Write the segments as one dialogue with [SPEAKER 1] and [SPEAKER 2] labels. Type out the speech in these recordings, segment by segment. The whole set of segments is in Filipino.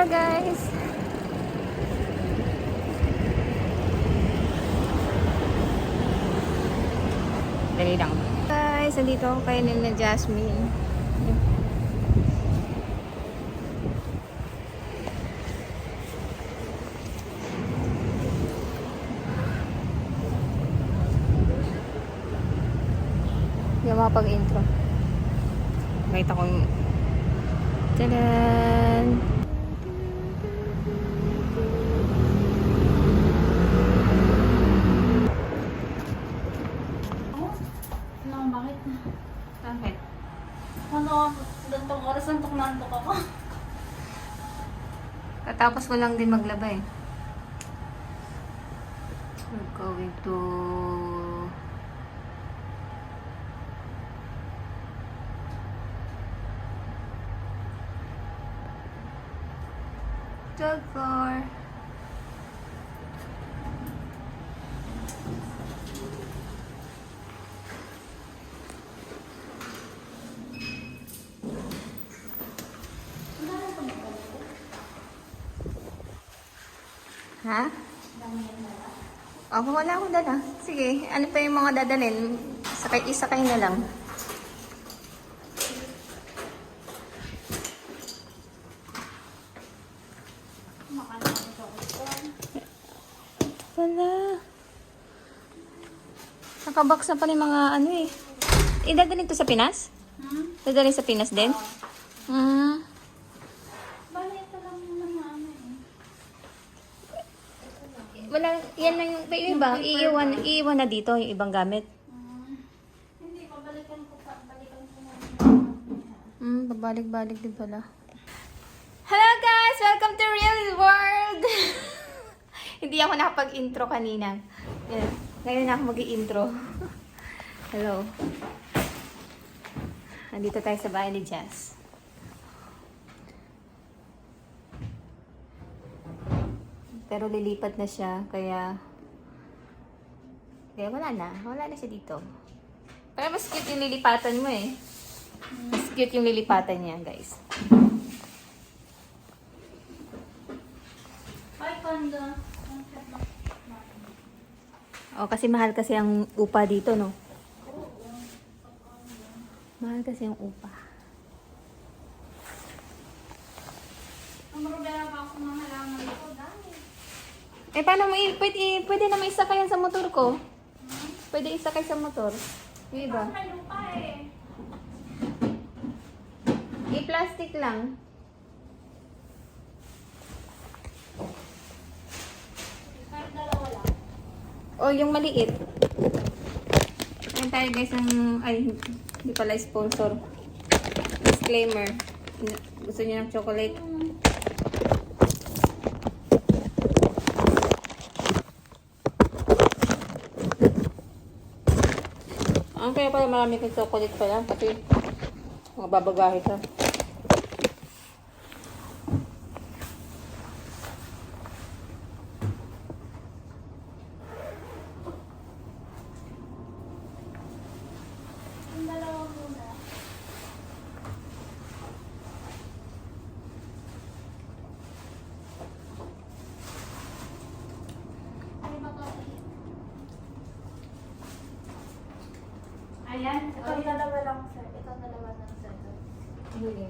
[SPEAKER 1] Hello guys! Dali lang. Guys, nandito ako kay Nina Jasmine. Hindi ako makapag-intro. Nakita ko yung... Tadaan!
[SPEAKER 2] Bakit?
[SPEAKER 1] Bakit?
[SPEAKER 2] Ano, gantong oras nantok ako.
[SPEAKER 1] Katapos ko lang din maglaba eh. We're going to... Tagfar. Ha? Ako wala akong dala. Sige, ano pa yung mga dadalhin? Isakay na lang. Wala. Nakabox na pa rin mga ano eh. Idadalhin to sa Pinas? Dadalhin sa Pinas din?
[SPEAKER 2] Ito lang naman na ano eh.
[SPEAKER 1] Wala, yan lang yung iba. Iiwan na dito yung ibang gamit.
[SPEAKER 2] Hindi, balikan ko na.
[SPEAKER 1] Babalik-balik din pala. Hello guys! Welcome to Real World! Hindi ako nakapag-intro kanina. Yan. Ngayon na ako mag-i-intro. Hello. Nandito tayo sa bahay ni Jazz. Pero lilipat na siya, kaya wala na siya dito. Pero mas cute yung lilipatan mo eh. Mas cute yung lilipatan niya, guys.
[SPEAKER 2] Ay, kondo.
[SPEAKER 1] Oh, kasi mahal kasi ang upa dito, no? Mahal kasi ang upa.
[SPEAKER 2] Ang problema pa ako mga halaman ko, dami.
[SPEAKER 1] Eh, paano mo, pwede na may isakay yan sa motor ko. Pwede isakay sa motor. Yung iba.
[SPEAKER 2] May lupa eh.
[SPEAKER 1] I-plastic lang.
[SPEAKER 2] Kahit dalawa lang.
[SPEAKER 1] O, yung maliit. Ayun tayo guys ng... Ay, hindi pala sponsor. Disclaimer. Gusto niyo ng chocolate? Ang kaya pala marami kong chocolate pala. Kasi mga babagahe ka.
[SPEAKER 2] Yung dalawa muna. Ano ba to? Ayan. Ito dalawa lang, sir. Ito dalawa lang, sir.
[SPEAKER 1] Huli.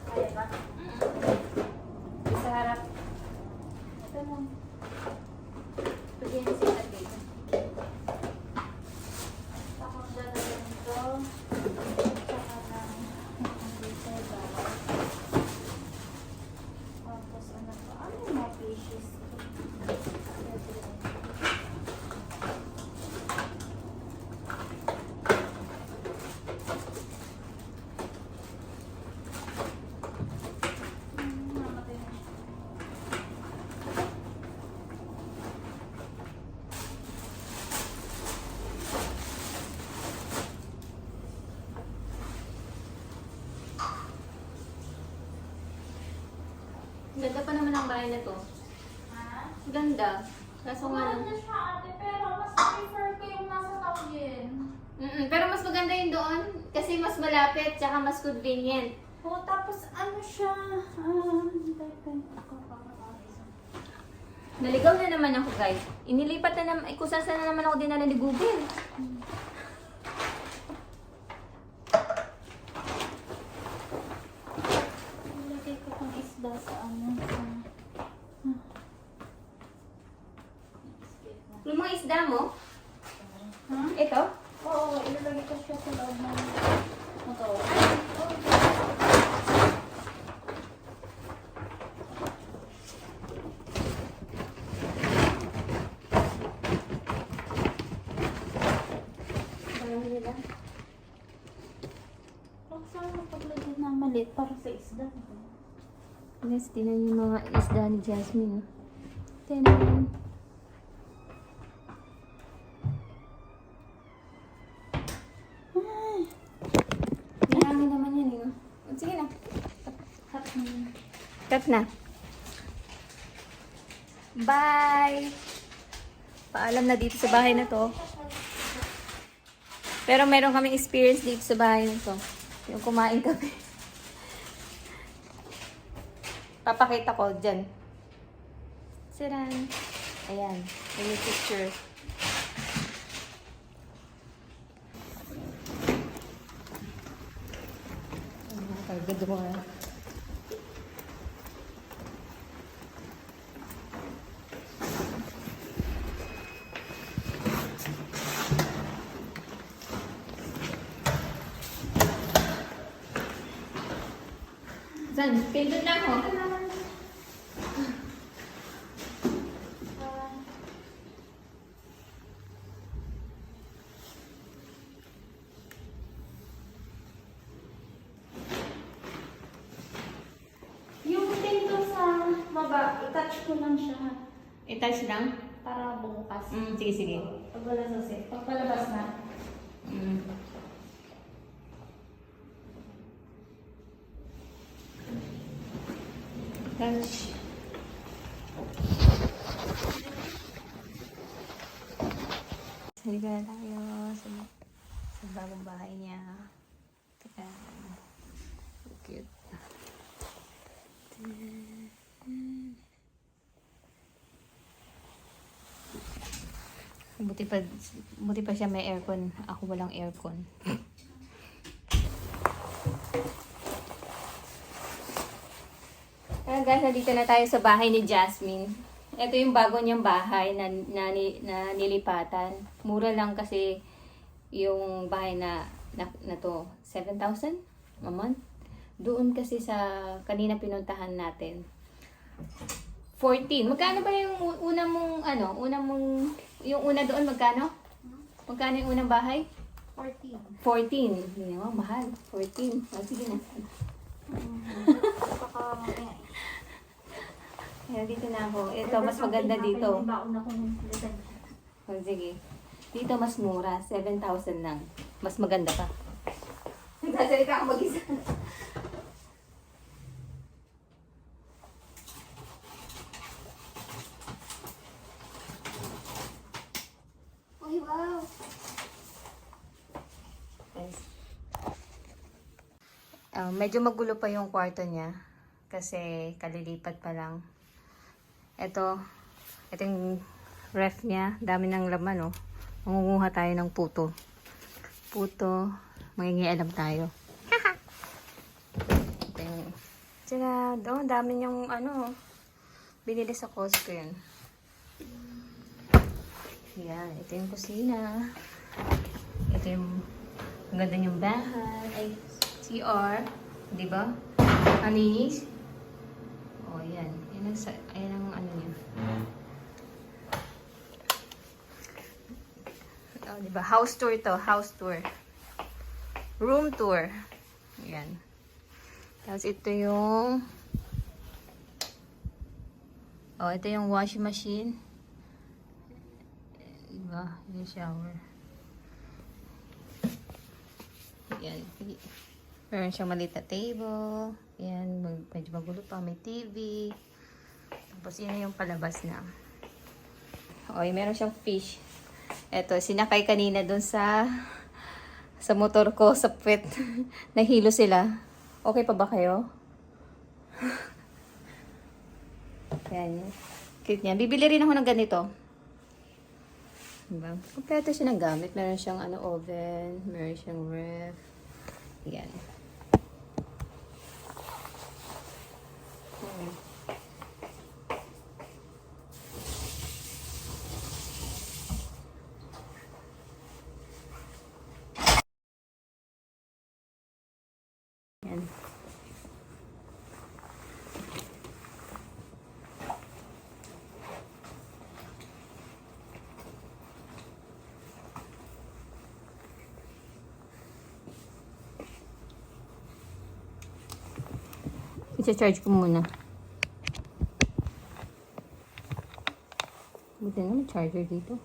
[SPEAKER 2] Kaya ba?
[SPEAKER 1] Sa harap.
[SPEAKER 2] Ito lang.
[SPEAKER 1] Pwede yan sa tabi.
[SPEAKER 2] Tapos dalawa nito. Saka ng dito bawat. Tapos ano to? Ano yung mga fishes? Namatay na siya.
[SPEAKER 1] Ganda pa naman ang bahay na to.
[SPEAKER 2] Ha?
[SPEAKER 1] Ganda. Kaso nga lang.
[SPEAKER 2] Maganda siya ate, pero mas prefer ko yung nasa Taoyin.
[SPEAKER 1] Pero mas maganda yung doon kasi mas malapit tsaka mas convenient.
[SPEAKER 2] Oh, tapos ano siya? Ako pa.
[SPEAKER 1] Naligaw na naman ako, guys. Inilipat na naman, kung saan na naman ako dinala ni Google.
[SPEAKER 2] Ilagay ko pang isda sa ano.
[SPEAKER 1] Yung mga isda mo,
[SPEAKER 2] Ha?
[SPEAKER 1] ito,
[SPEAKER 2] Oo, ilalagay ko siya sa loob ng motor.
[SPEAKER 1] dami nila.
[SPEAKER 2] Huwag sana paglagyan na maliit para sa isda.
[SPEAKER 1] Guys, tinan yung mga isda ni Jasmine. Oh. Tinan. Marami naman yan, eh. Oh, sige na.
[SPEAKER 2] Cut mo yun.
[SPEAKER 1] Cut na. Bye! Paalam na dito sa bahay na to. Pero meron kaming experience dito sa bahay na to. Yung kumain kami. Papakita ko dyan. Siran. Ayan. May picture. Ganda mo nga. Saan? Pindot lang ako.
[SPEAKER 2] Yung pinto sa baba, i-touch ko lang siya.
[SPEAKER 1] I-touch lang?
[SPEAKER 2] Para bukas.
[SPEAKER 1] Sige, sige.
[SPEAKER 2] Pag wala sasi. Pag palabas na.
[SPEAKER 1] Touch. Halika na tayo sa bagong bahay niya. Ayan. So cute. Buti pa siya may aircon. Ako walang aircon. Kaya guys, nandito na tayo sa bahay ni Jasmine. Ito yung bago niyang bahay na nilipatan. Mura lang kasi yung bahay na to. 7,000 a month. Doon kasi sa kanina pinuntahan natin. 14. Magkano ba yung yung una doon magkano? Magkano yung unang bahay?
[SPEAKER 2] 14.
[SPEAKER 1] 14. Hindi naman, mahal. 14. Oh, sige na. Kaya dito na ako. Ito, mas maganda dito. Oh, sige. Dito mas mura. 7,000 lang. Mas maganda pa. Nagsasalita ako mag-isa. Uy, wow! Guys. Medyo magulo pa yung kwarto niya. Kasi kalilipat pa lang. Ito yung ref niya. Dami ng laman, oh. Mangunguha tayo ng puto. Puto. Mangingialam tayo. Ito yung... Tsaka, doon, dami niyong, binili sa Costco yun. Yan, ito yung kusina. Ito yung maganda yung bahay. Ay, CR. Diba? Anis. Oh, yan. Yan ang ano niya. Oh, diba? House tour to. House tour. Room tour. Yan. Tapos ito yung... Oh, ito yung washing machine. Diba? Yung shower. Yan. Meron siyang maliit na table. Yan. Medyo magulo pa. May TV. Tapos yun yung palabas na. Okay, meron siyang fish. Eto, sinakay kanina dun sa motor ko, sa puwet. Nahilo sila. Okay pa ba kayo? Yan. Cute niya. Bibili rin ako ng ganito. Diba? Kompleto siya ng gamit. Meron siyang oven. Meron siyang ref. Yan. Yan. I-charge ko muna. Buti na may charger dito.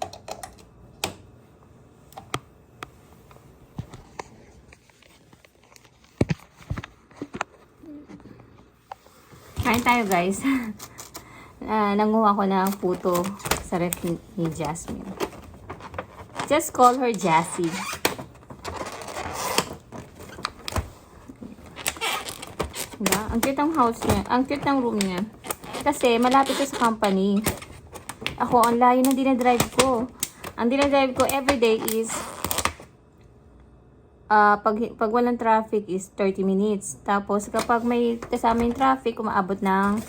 [SPEAKER 1] Kain tayo guys. Nanguha ko ng puto sa ref ni Jasmine. Just call her Jassy. Diba? Ang cute ng house niya. Ang cute ng room niya. Kasi malapit ko sa company. Ako, ang layo na dinadrive ko. Ang dinadrive ko everyday is pag walang traffic is 30 minutes. Tapos kapag may kasama yung traffic, umaabot ng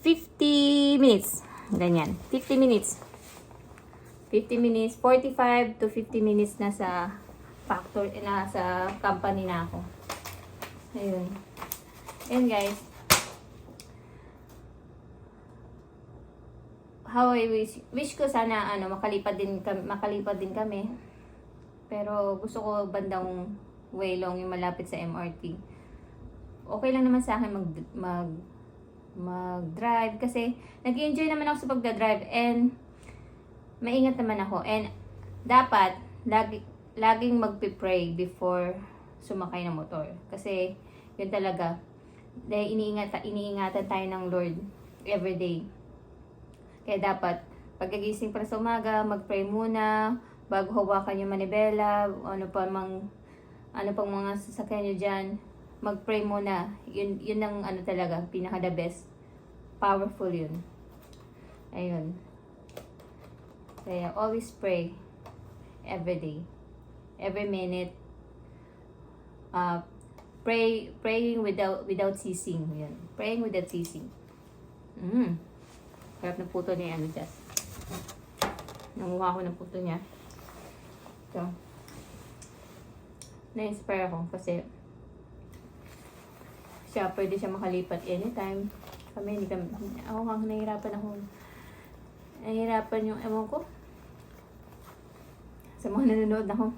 [SPEAKER 1] 50 minutes. Ganyan. 50 minutes. 50 minutes. 45 to 50 minutes na sa factory, na sa company na ako. Ayun. Ayun guys. How I wish ko sana makalipad din kami. Pero gusto ko bandang Waylong yung malapit sa MRT. Okay lang naman sa akin mag-drive kasi nag-enjoy naman ako sa pagdadrive and maingat naman ako and dapat laging magpi-pray before sumakay ng motor kasi yun talaga dahil iniingatan tayo ng Lord everyday. Kaya dapat pagkagising para sa umaga, mag-pray muna bago hawakan yung manibela, ano pang mga sasakyan nyo dyan, mag-pray muna. Yun ang talaga, pinaka the best. Powerful yun. Ayun. Kaya always pray. Every day. Every minute. Praying without ceasing. Yan. Praying without ceasing. Harap ng puto niya, Jess. Nanguha ko ng puto niya. So, na-inspire ako kasi pwede siya makalipat anytime. Ako nga, nahihirapan yung ewan ko. Sa mga nanonood ako.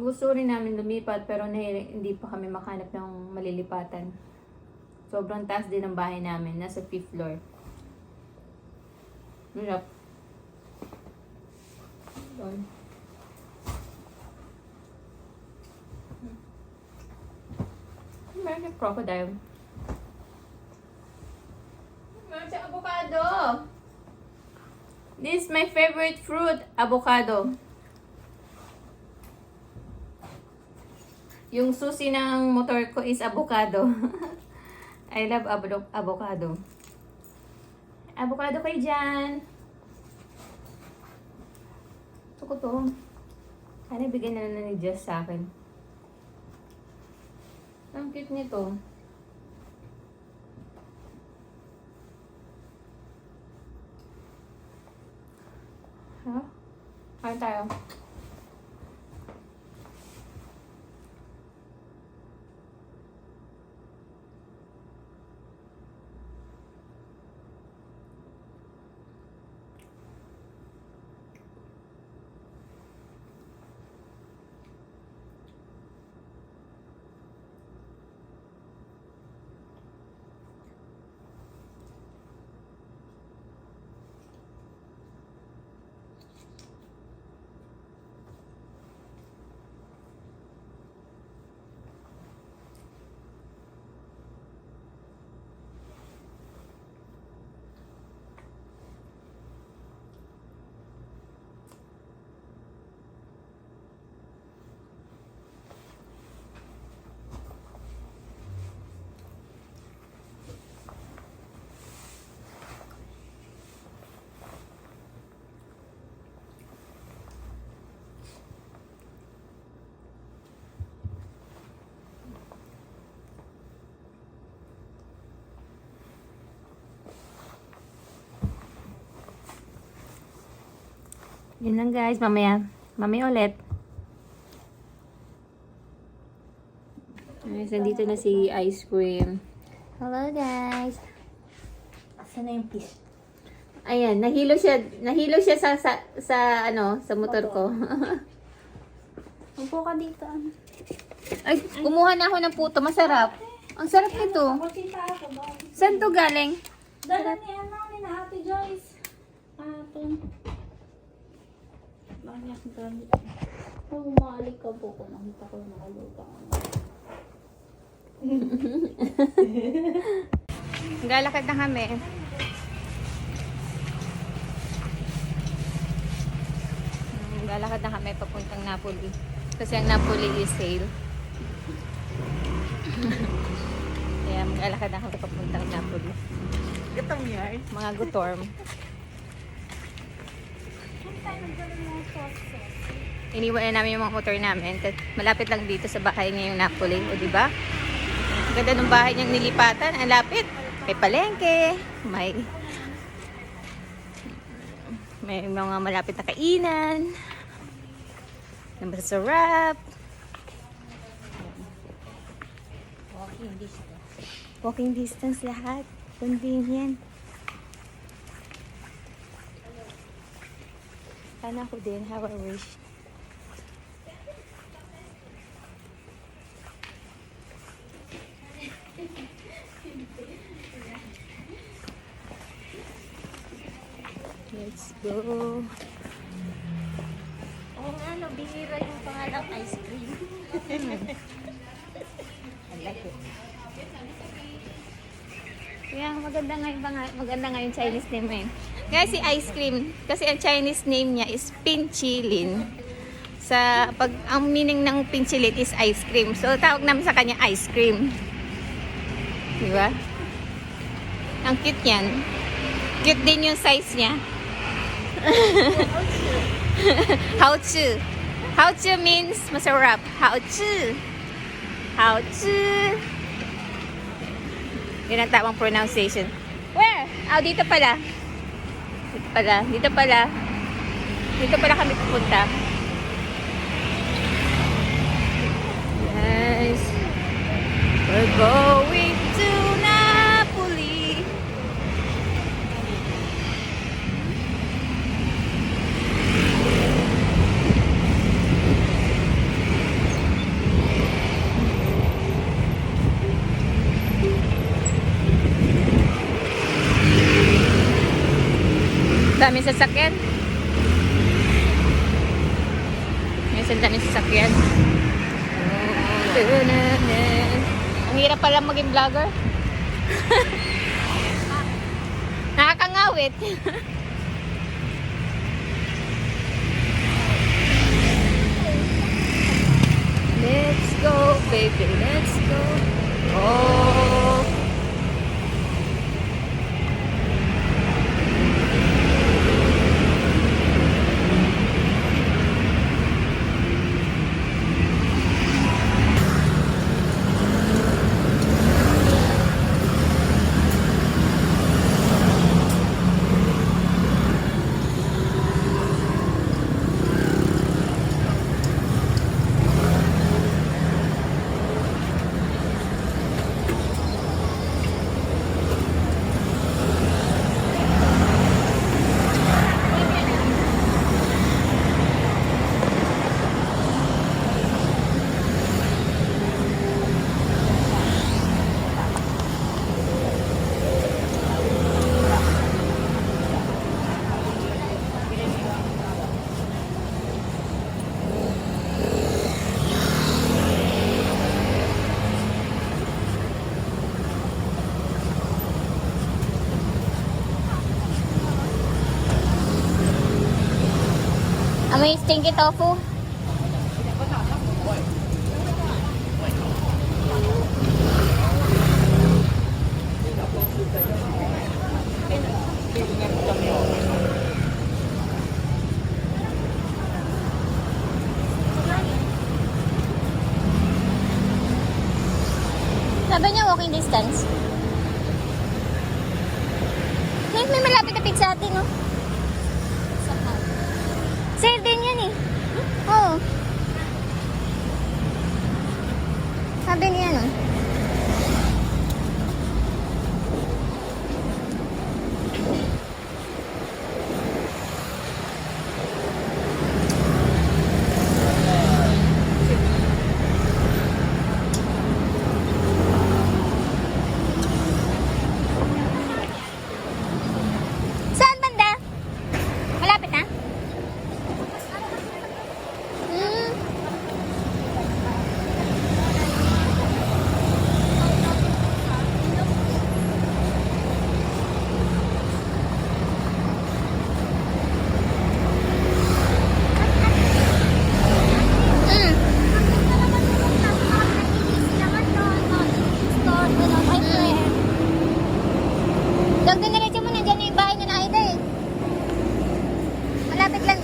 [SPEAKER 1] Gusto rin namin lumipat pero hindi pa kami makahanap ng malilipatan. Sobrang taas din ang bahay namin. Nasa 5th floor. Hirap. Doon. Meron yung crocodile. Meron siyang avocado. This is my favorite fruit, avocado. Yung susi ng motor ko is avocado. I love avocado. Avocado kayo dyan. Gusto ko to. Sana bigyan na lang ni Jess sa akin. Ang cute nito. Ha? Kain tayo. Yun lang guys, mamaya ulit. Guys, nandito na si Ice Cream. Hello guys.
[SPEAKER 2] Asan na yung fish?
[SPEAKER 1] Ayan, nahilo siya sa motor ko.
[SPEAKER 2] Upo ka dito. Ano?
[SPEAKER 1] Ay, kumuha na ako ng puto, masarap. Ang sarap nito.
[SPEAKER 2] Makita ako ba?
[SPEAKER 1] Saan to galing?
[SPEAKER 2] Dala ni ni Ate Joyce. Bakit ako gamit? Oh, umalik ka po ko. Nakita ko yung nakaluto.
[SPEAKER 1] Galakad na kami. Galakad na kami papuntang Napoli. Kasi ang Napoli is sale. Kaya maglalakad na kami papuntang Napoli.
[SPEAKER 2] Gatong yard.
[SPEAKER 1] Mga gutorm. Iniwan na namin yung mga motor namin. Malapit lang dito sa bahay niya yung Napoli. O diba? Ang ganda ng bahay niyang nilipatan. Ang lapit. May palengke. May mga malapit na kainan. Na masarap. Walking distance lahat. Convenient. Sana ako din. How I wish. Let's go.
[SPEAKER 2] Oo nga, no, bihira yung pangalang ice cream.
[SPEAKER 1] Ang laki. Yeah, maganda nga yung Chinese name mo yun. Guys, si Ice Cream, kasi ang Chinese name niya is Pinchilin. Ang meaning ng Pinchilin is ice cream. So, tawag namin sa kanya ice cream. Diba? Ang cute yan. Cute din yung size niya. Haochu. Haochu means masarap. Haochu. Haochu. Yun ang tamang pronunciation. Where? Oh, dito pala. Dito pala kami pupunta. Yes. We're going to Napoli. Daming sasakyan. Daming sasakyan. Ang hirap pala maging vlogger. Nakakangawit. Let's go, baby. Let's go. Oh. Amoy stinky tofu. Sabi niya walking distance. May malapit na pizza atin, no?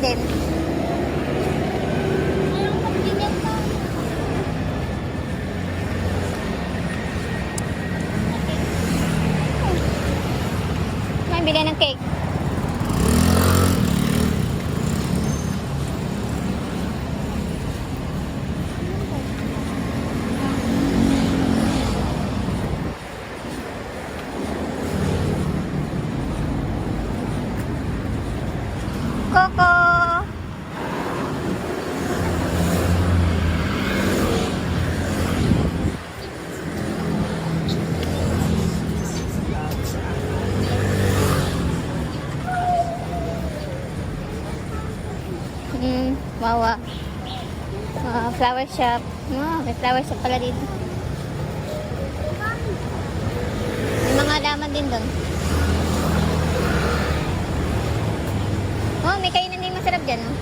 [SPEAKER 1] din.
[SPEAKER 2] Ayaw ko tingin pa.
[SPEAKER 1] May bili ng cake. Coco! Wawa. Flower shop. May flower shop pala dito. May mga laman din doon. May kainan din masarap dyan, oh.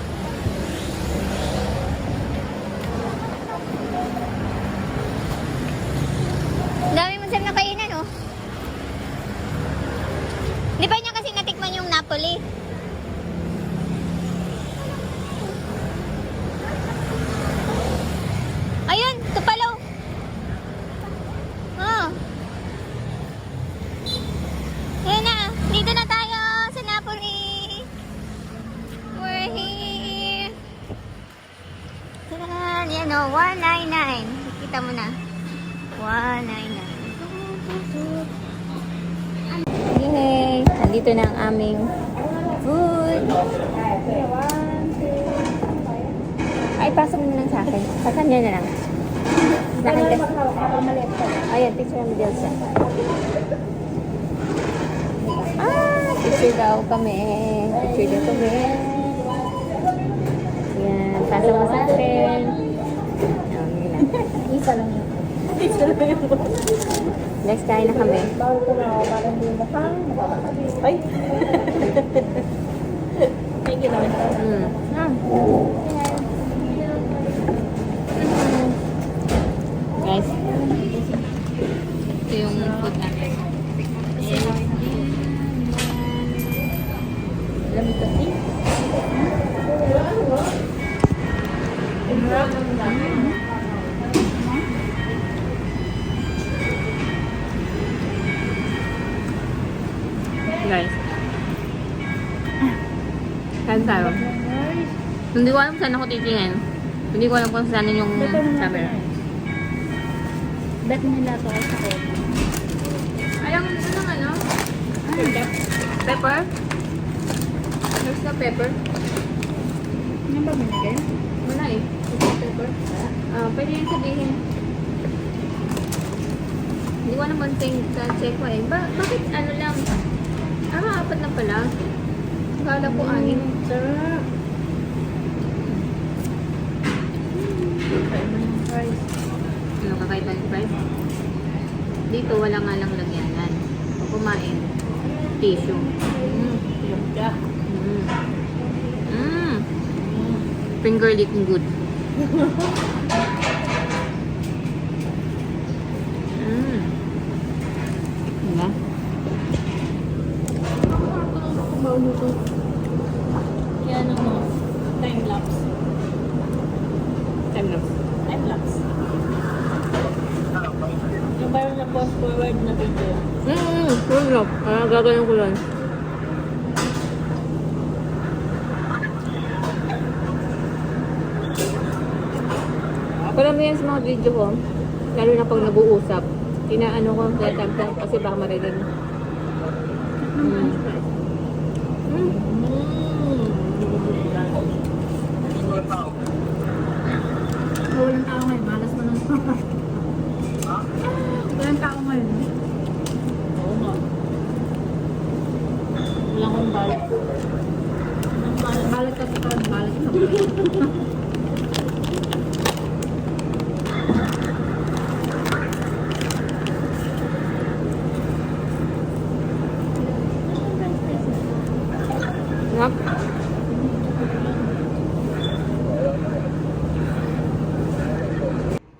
[SPEAKER 1] Dami masarap na kainan, oh. Di ba niya kasi natikman yung Napoli? Ayun, Tupalo. Ayun na, dito na tayo sa Napoli. We're here. Tadan, yan o, 199. Kita mo na. 199. Yay! Nandito na ang aming food. Ay, pasok mo na lang sa akin. Sa kanya na lang. Sa akin kasi. Ayan, picture ng Diyan siya. Picture daw kami. Picture daw kami. Yan, pasok mo sa akin.
[SPEAKER 2] Isa lang yun. Isa lang yun.
[SPEAKER 1] Next tayo na kami.
[SPEAKER 2] Bawal ko na ako para hindi mukhang ay. Thank you naman.
[SPEAKER 1] Guys, ito yung food natin.
[SPEAKER 2] Alam ito eh.
[SPEAKER 1] Guys, kain tayo. Hindi ko alam saan ako titingin. Hindi ko alam kung saan yung camera.
[SPEAKER 2] Bet nila to ay sa kota.
[SPEAKER 1] Alam mo ito ng ano? Pepper? There's no pepper.
[SPEAKER 2] Ano ba binigay?
[SPEAKER 1] Wala eh. Ito pepper. Pwede yung sabihin. Hindi ko alam kung check ko eh. Bakit ano lang? Apat na pala. Akala ko 6.
[SPEAKER 2] Sarap.
[SPEAKER 1] Ano kakaiba yung price? Dito wala nga lang lagyanan. Pag kumain, tissue. Finger licking good. Diba?
[SPEAKER 2] Yan ano, time lapse.
[SPEAKER 1] Time lapse.
[SPEAKER 2] Time lapse. Yung parang na fast forward na video.
[SPEAKER 1] Full lock. Gagawin ko lang. Alam mo yan sa mga video ko, lalo na pag nag-uusap, inaano ko ang tag kasi baka marinig.
[SPEAKER 2] Walang tao ngayon, malas mo nang walang tao ngayon. Oo nga. Wala akong balat. Balat kasi parang balat sa
[SPEAKER 1] Yep.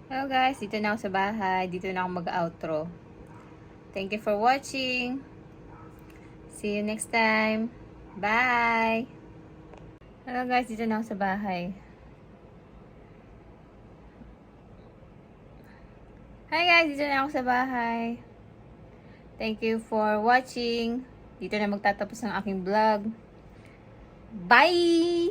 [SPEAKER 1] Hello guys, dito na ako sa bahay. Dito na ako mag-outro. Thank you for watching. See you next time. Bye! Hello guys, dito na ako sa bahay. Hi guys, dito na ako sa bahay. Thank you for watching. Dito na magtatapos ang aking vlog. Bye!